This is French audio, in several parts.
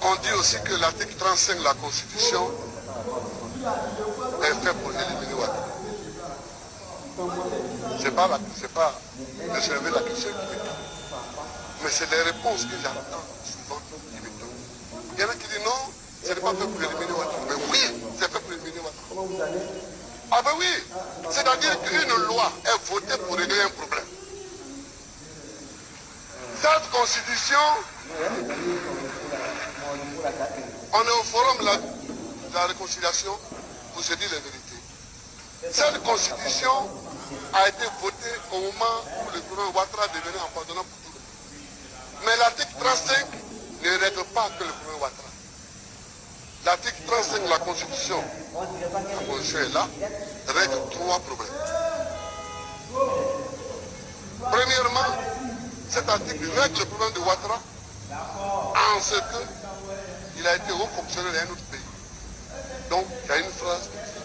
On dit aussi que l'article 35 de la Constitution est fait pour éliminer Ouattara. C'est pas de se lever la question qui m'étonne. Mais c'est des réponses que j'entends souvent qui m'étonnent. Il y en a qui disent non, ce n'est pas fait pour éliminer Ouattara. Mais oui, c'est fait pour éliminer Ouattara. Ah ben oui, c'est-à-dire qu'une loi est votée pour régler un problème. Cette constitution, on est au forum de la réconciliation pour se dire la vérité. Cette constitution a été votée au moment où le gouvernement Ouattara devenait empoisonnant pour tout le monde. Mais l'article 35 ne règle pas que le gouvernement Ouattara. L'article 35 de la Constitution, la Constitution est là, règle 3 problèmes. Premièrement, cet article règle le problème de Ouattara en ce qu'il a été haut fonctionnaire d'un autre pays. Donc, il y a une phrase qui dit,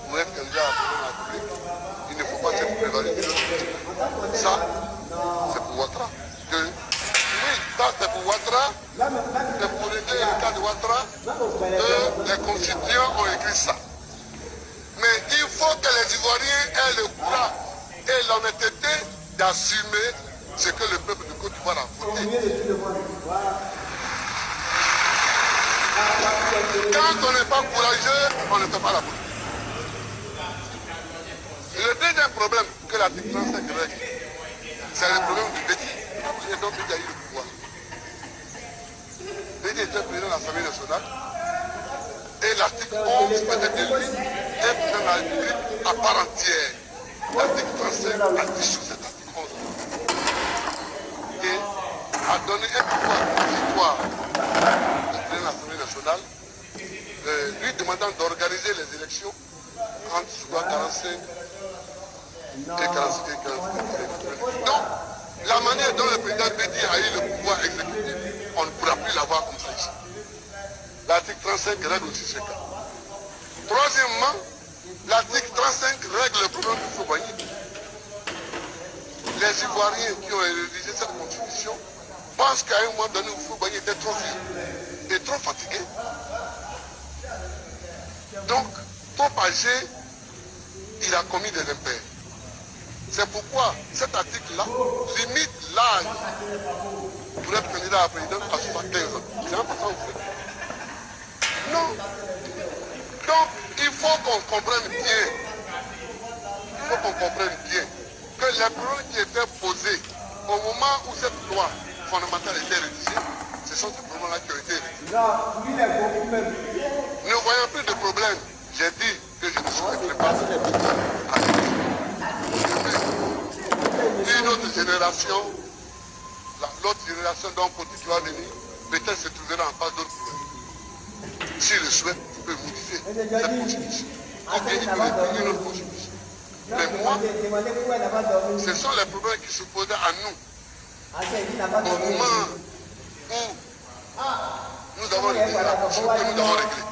pour être candidat à la République, il ne faut pas se prévaloir. Ça, c'est pour Ouattara. Oui, ça c'est pour Ouattara, c'est pour régler le cas de Ouattara que les constituants ont écrit ça. Mais il faut que les Ivoiriens aient le courage et l'honnêteté d'assumer ce que le peuple de Côte d'Ivoire a voté. Quand on n'est pas courageux, on ne fait pas la politique. Le deuxième problème que l'article 35 règle, c'est le problème du Bédi. Et donc Bédi a eu le pouvoir. Bédi était président de l'Assemblée nationale et l'article 11 faisait de lui un président de la République à part entière. L'article 35 a dissous cet article 11 et a donné un pouvoir transitoire au président de l'Assemblée nationale, lui demandant d'organiser les élections entre soit 45 et 46 et 47. Donc, la manière dont le président Bédi a eu le pouvoir exécutif, on ne pourra plus l'avoir comme ça ici. L'article 35 règle aussi ce cas. Troisièmement, l'article 35 règle le problème du Fobagny. Les Ivoiriens qui ont rédigé cette constitution pensent qu'à un moment donné, le Fobagny était trop vieux et trop fatigué. Donc, trop âgé, il a commis des impairs. C'est pourquoi cet article-là limite l'âge pour être candidat à président à 75 ans. C'est un peu ça, vous faites. Non. Donc, il faut qu'on comprenne bien, que les problèmes qui étaient posés au moment où cette loi fondamentale était rédigée, ce sont ces problèmes-là qui ont été rédigés. Ne voyant plus de problème, j'ai dit que je ne souhaiterais pas une autre génération, l'autre génération dont Côte doit venir, peut-être se trouvera en face d'autres problèmes. S'il le souhaite, il peut modifier cette constitution. Ou bien il peut rétablir une autre constitution. Mais moi, ce sont les problèmes qui se posaient à nous. Au moment où nous avons réglé la constitution, que nous avons réglé.